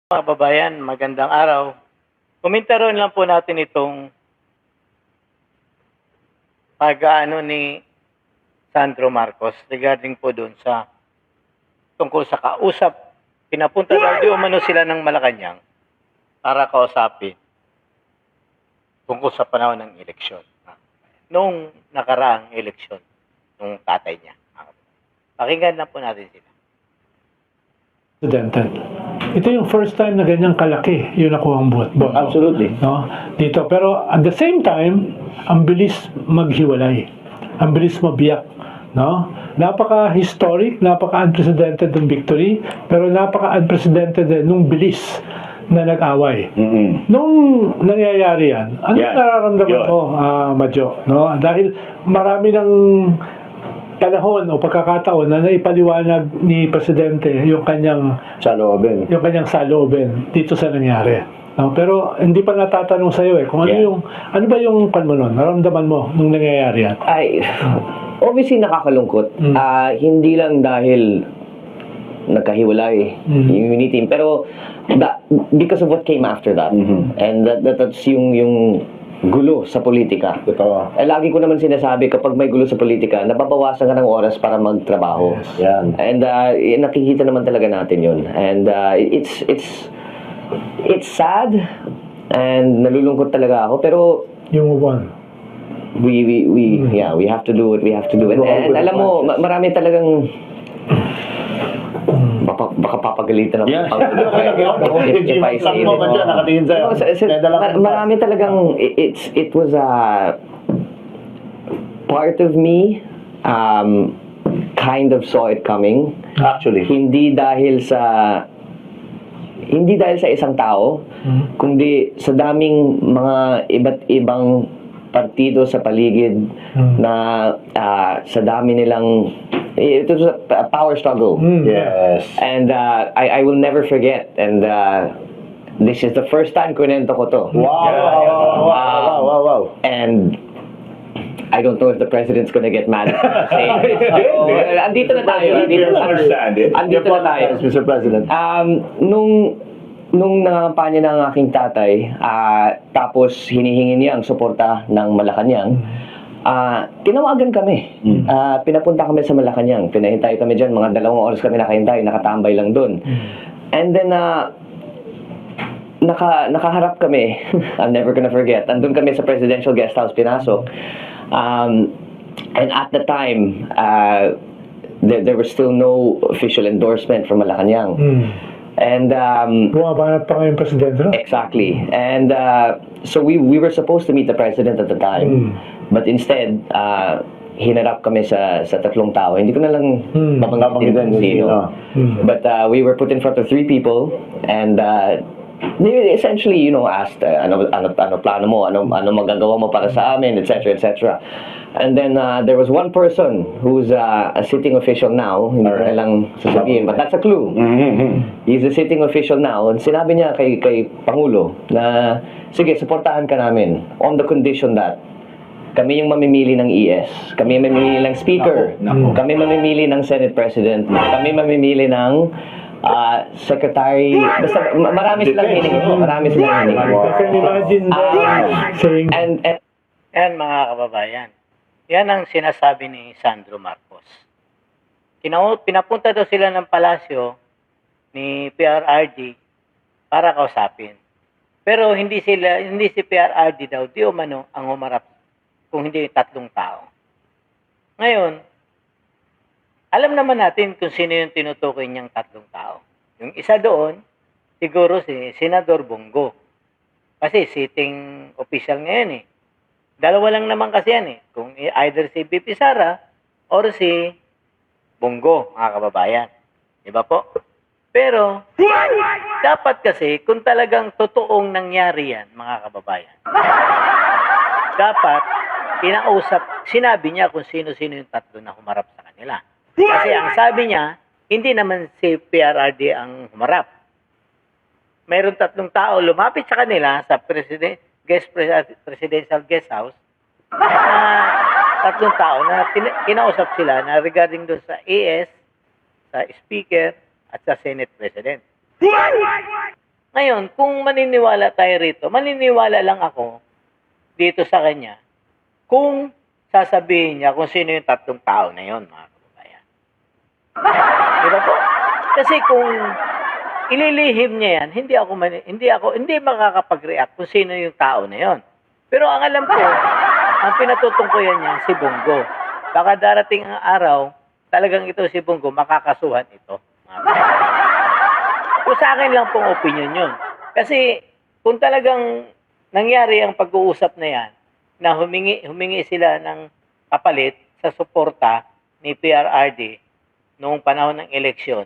Mga kababayan, magandang araw. Komentaron lang po natin itong pag-aano ni Sandro Marcos regarding po doon sa tungkol sa kausap. Pinapunta daw di umano sila ng Malacanang para kausapin tungkol sa panahon ng eleksyon. Nung nakaraang eleksyon, nung tatay niya. Pakinggan lang po natin sila. Presidente. Ito yung first time na ganyang kalaki yung nakuha ang boto. Absolutely. No? Dito. Pero at the same time, ang bilis maghiwalay. Ang bilis mabiyak. No? Napaka-historic, napaka-unprecedented ng victory, pero napaka-unprecedented din nung bilis na nag-away. Nung nangyayari yan, ano nararamdaman mo, Madjo? No? Dahil marami ng panahon o pagkakataon na naipaliwanag ni Presidente yung kanyang Saloobin. dito sa nangyari. No? Pero hindi pa natatanong sa iyo kung ano ba yung mo nun, naramdaman mo nung nangyayari yan? Ay, obviously nakakalungkot. Hindi lang dahil nagkahiwalay yung unity team, pero because of what came after that. And that's yung gulo sa politika. Totoo. Lagi ko naman sinasabi, kapag may gulo sa politika, nababawasan ka ng oras para magtrabaho. Yes. Yan. And nakikita naman talaga natin yun. And it's sad and nalulungkot talaga ako, pero Yung one. we have to do what we have to do. And alam mo, marami talagang baka papagalitan ako. Yeah. If I say Sakmo ka dyan, nakatingin sa'yo. Marami talagang, it was a part of me kind of saw it coming. Actually. Hindi dahil sa isang tao, kundi sa daming mga iba't ibang partido sa paligid na sa dami nilang, it was a power struggle. Yes. And I will never forget. And this is the first time kunento ko to. Wow. And I don't know if the president's gonna get mad at me saying this. Andito na tayo. Andito na tayo. Mr. President. Nung nangangampanya ng aking tatay, tapos hinihingi niya ang suporta ng Malacanang, tinawagan kami. Pinapunta kami sa Malacanang. Pinahintay kami dyan. Mga 2 oras kami nakahintay. Nakatambay lang dun. And then, nakaharap kami. I'm never gonna forget. Andun kami sa Presidential Guest House, pinasok. And at the time, there was still no official endorsement from Malacanang. And Bumabanat pa ngayon Presidente, no? exactly. And so we were supposed to meet the president at the time. But instead, hinarap kami sa 3 tao. Hindi ko na lang babanggitin kung sino. But we were put in front of 3 people, and they essentially, asked, ano plano mo, ano magagawa mo para sa amin, etc., etc. And then there was one person who's a sitting official now, hindi ko na lang sasabihin, but that's a clue. He's a sitting official now, and sinabi niya kay Pangulo na, sige, suportahan ka namin on the condition that kami yung mamimili ng ES, kami yung mamimili ng Speaker, kami mamimili ng Senate President, kami mamimili ng Secretary, basta marami silang hiningi. I can imagine saying... Yan mga kababayan. Yan ang sinasabi ni Sandro Marcos. Pinapunta daw sila ng palasyo ni PRRD para kausapin. Pero hindi si PRRD daw di umano ang humarap kung hindi 3 tao. Ngayon, alam naman natin kung sino yung tinutukoy niyang 3 tao. Yung isa doon, siguro si Senador Bongo. Kasi sitting official ngayon 2 lang naman kasi yan Kung either si BP Sara or si Bongo, mga kababayan. Diba po? Pero, dapat kasi, kung talagang totoong nangyari yan, mga kababayan, dapat, sinabi niya kung sino-sino yung 3 na humarap sa kanila. Kasi ang sabi niya, hindi naman si PRRD ang humarap. Mayroon 3 tao lumapit sa kanila sa Presidential Guest House na 3 tao na kinausap sila na regarding doon sa AS, sa Speaker, at sa Senate President. Ngayon, kung maniniwala tayo rito, maniniwala lang ako dito sa kanya kung sasabihin niya kung sino yung tatlong tao na yon, mga kababayan. Di ba po? Kasi kung ililihim niya yan, hindi makakapag-react kung sino yung tao na yon. Pero ang alam ko, ang pinatutungkuyan niya si Bongo. Baka darating ang araw, talagang ito si Bongo, makakasuhan ito. Mga kababayan. Kung sa akin lang pong opinion yun. Kasi kung talagang nangyari ang pag-uusap na yan, na humingi sila ng kapalit sa suporta ni PRRD noong panahon ng eleksyon,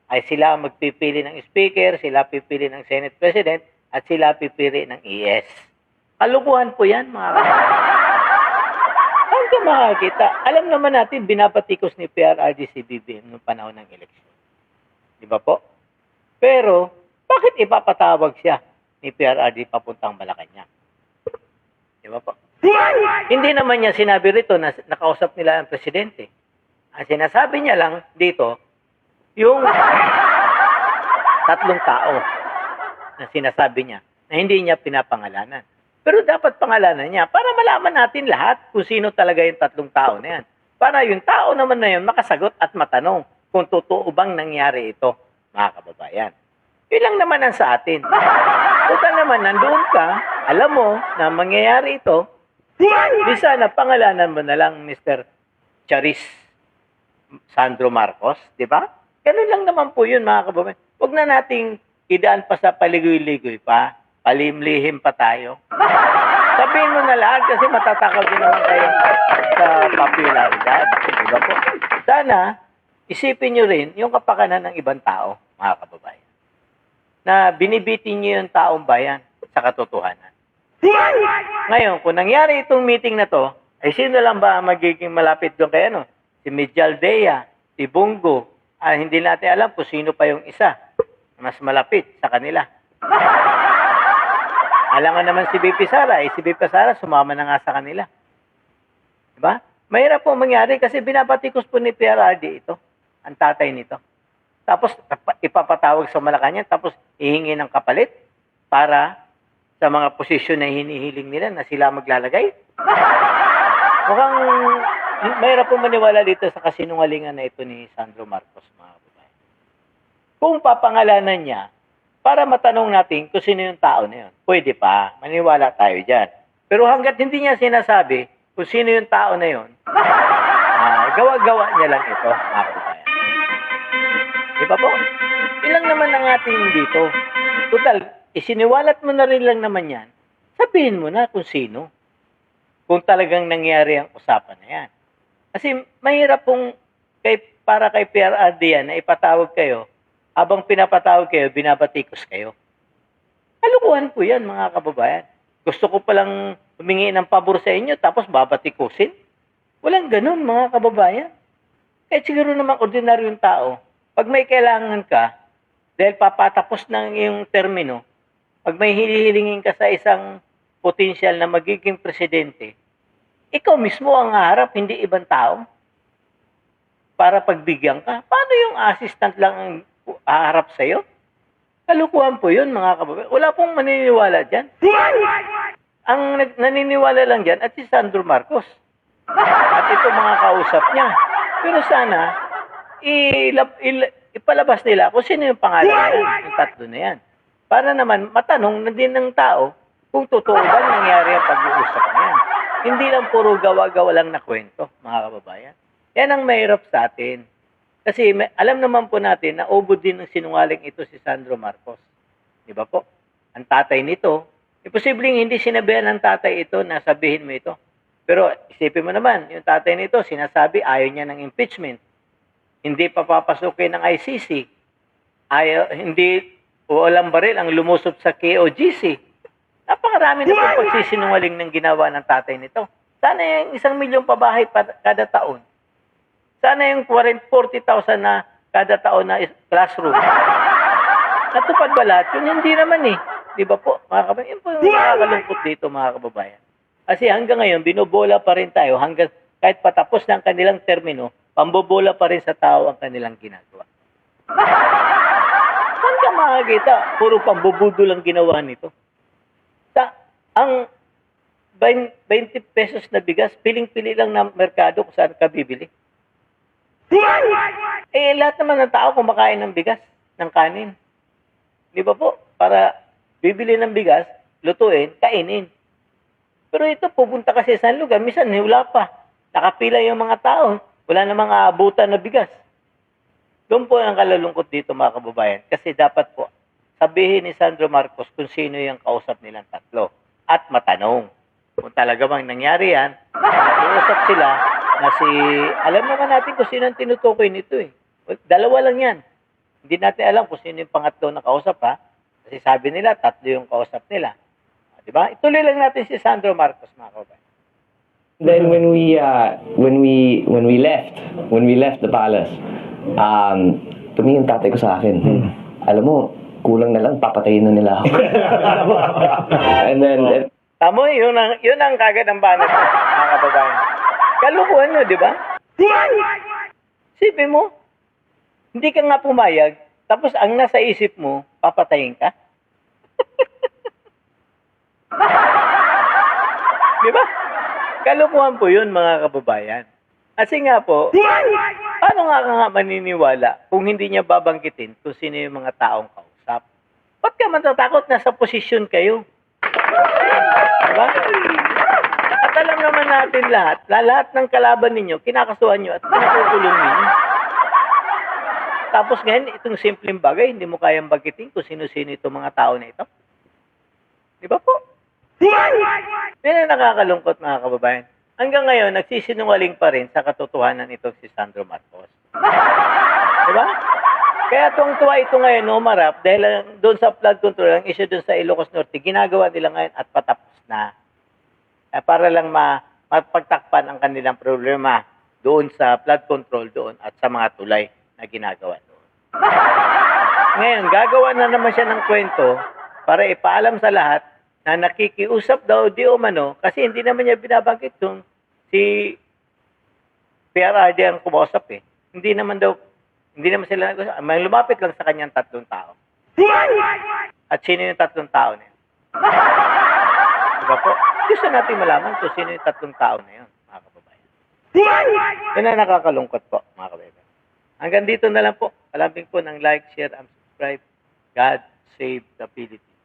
ay sila ang magpipili ng speaker, sila pipili ng Senate President, at sila pipili ng ES. Kalukuhan po yan, mga kababayan. Saan ka makakita? Alam naman natin, binabatikos ni PRRD si BBM noong panahon ng eleksyon. Di ba po? Pero, bakit ipapatawag siya ni PRRD papuntang Malacanang? Di ba po? Hindi naman niya sinabi rito na nakausap nila ang presidente. Ang sinasabi niya lang dito, yung tatlong tao na sinasabi niya na hindi niya pinapangalanan. Pero dapat pangalanan niya para malaman natin lahat kung sino talaga yung tatlong tao na yan. Para yung tao naman na yun makasagot at matanong kung totoo bang nangyari ito, mga kababayan. Yun lang naman ang sa atin. Total naman, nandoon ka, alam mo na mangyayari ito, di sana pangalanan mo na lang Mr. Charis Sandro Marcos, di ba? Ganun lang naman po yun, mga kababayan. Huwag na nating idaan pa sa paligoy-ligoy pa, palimlihim pa tayo. Sabihin mo na lahat kasi matatakaw din naman kayo sa popularidad. Di ba po? Sana, isipin nyo rin yung kapakanan ng ibang tao, mga kababayan, na binibitin nyo yung taong bayan sa katotohanan. Ngayon, kung nangyari itong meeting na to, ay sino lang ba ang magiging malapit doon kay ano? Si Mijaldea, si Bongo, hindi natin alam kung sino pa yung isa na mas malapit sa kanila. Alam nga naman si BP Sara, si BP Sara sumama na nga sa kanila. Diba? Mahirap po mangyari kasi binabatikos po ni PRRD ito, ang tatay nito. Tapos ipapatawag sa Malacanang, tapos ihingi ng kapalit para sa mga posisyon na hinihiling nila na sila maglalagay. Mukhang mahirap po maniwala dito sa kasinungalingan na ito ni Sandro Marcos, mga kababayan. Kung papangalanan niya, para matanong natin kung sino yung tao na yun, pwede pa, maniwala tayo dyan. Pero hanggat hindi niya sinasabi kung sino yung tao na yun, gawa-gawa niya lang ito, mga kababayan. Di ba po? Ilang naman ang ating dito. Total, isiniwalat mo na rin lang naman yan. Sabihin mo na kung sino. Kung talagang nangyari ang usapan na yan. Kasi mahirap pong para kay PRRD yan na ipatawag kayo, habang pinapatawag kayo, binabatikos kayo. Kalukuhan po yan, mga kababayan. Gusto ko palang humingi ng pabor sa inyo, tapos babatikusin. Walang ganun, mga kababayan. Kahit siguro namang ordinaryong tao, pag may kailangan ka, dahil papatapos ng iyong termino, pag may hilihilingin ka sa isang potensyal na magiging presidente, ikaw mismo ang haharap, hindi ibang tao. Para pagbigyan ka. Paano yung assistant lang ang haharap sa'yo? Kalukuhan po yun, mga kababayan. Wala pong maniniwala dyan. Ang naniniwala lang dyan at si Sandro Marcos. At ito mga kausap niya. Pero sana, ipalabas nila kung sino yung pangalan na yan, yung tatlo na yan. Para naman matanong na din ng tao kung totoo ba nangyari ang pag-uusap na yan. Hindi lang puro gawa-gawa lang na kwento, mga kababayan. Yan ang mahirap sa atin. Kasi alam naman po natin na ubod din ng sinungaling ito si Sandro Marcos. Di ba po? Ang tatay nito, posibleng hindi sinabihan ng tatay ito na sabihin mo ito. Pero isipin mo naman, yung tatay nito sinasabi ayaw niya ng impeachment. Hindi pa papasukin ng ICC. Hindi walang baril ang lumusob sa KOGC. Napakarami na po pagsisinungaling ng ginawa ng tatay nito. Sana yung 1 milyon pabahay kada taon. Sana yung 40,000 na kada taon na classroom. Natupad ba lahat? Yun hindi naman eh. Di ba po, mga kababayan? Yun po yung nakakalungkot dito, mga kababayan. Kasi hanggang ngayon, binobola pa rin tayo. Hanggang kahit patapos ng kanilang termino, pambobola pa rin sa tao ang kanilang ginagawa. Saan ka makakita, puro pambubudo lang ginawa nito. Ang 20 pesos na bigas, piling-pili lang na merkado kung saan ka bibili. Lahat naman ng tao kumakain ng bigas, ng kanin. Di ba po? Para bibili ng bigas, lutuin, kainin. Pero ito, pupunta kasi sa lugar, minsan wala pa. Nakapila yung mga tao, wala namang aabutan na bigas. Doon po ang kalalungkot dito mga kababayan. Kasi dapat po, sabihin ni Sandro Marcos kung sino yung kausap nilang tatlo. At matanong. Kung talaga bang nangyari yan, nakiusap sila na alam naman natin kung sino ang tinutukoy nito eh. Dalawa lang yan. Hindi natin alam kung sino yung pangatlo na kausap ha. Kasi sabi nila, tatlo yung kausap nila. Diba? Ituloy lang natin si Sandro Marcos mga kababayan. Then when we left the palace, tumingin tatay ko sa akin. Alam mo, kulang na lang, papatayin na nila ako. And then, Tamo, yun ang kagad ang banat mo, mga kababayan. Kalukuhan nyo, di ba? Sipin mo, hindi ka nga pumayag, tapos ang nasa isip mo, papatayin ka? Di ba? Kalukuhan po yun, mga kababayan. Kasi nga po, paano nga maniniwala kung hindi niya babanggitin kung sino yung mga taong kausap? Ba't ka matatakot? Nasa posisyon kayo. Diba? At alam naman natin lahat ng kalaban ninyo, kinakasuhan nyo at pinakukulong ninyo. Tapos ngayon, itong simpleng bagay, hindi mo kayang banggitin kung sino-sino itong mga tao na ito. Di ba po? Yan ang nakakalungkot mga kababayan. Hanggang ngayon, nagsisinungaling pa rin sa katotohanan itong si Sandro Marcos. Diba? Kaya tuwang-tuwa ito ngayon, umarap, dahil doon sa flood control, ang issue doon sa Ilocos Norte, ginagawa nila ngayon at patapos na. Para lang mapagtakpan ang kanilang problema doon sa flood control doon at sa mga tulay na ginagawa doon. Ngayon, gagawa na naman siya ng kwento para ipaalam sa lahat na nakikiusap daw di umano kasi hindi naman niya binabanggit doon si PRRD ang kumausap eh. Hindi naman sila nag-usap. May lumapit lang sa kanyang 3 tao. At sino yung 3 tao na yun? Diba po? Gusto natin malaman kung sino yung 3 tao na yun, mga kababayan. Yun ang nakakalungkot po, mga kababayan. Hanggang dito na lang po. Palambing po ng like, share, and subscribe. God save the Philippines.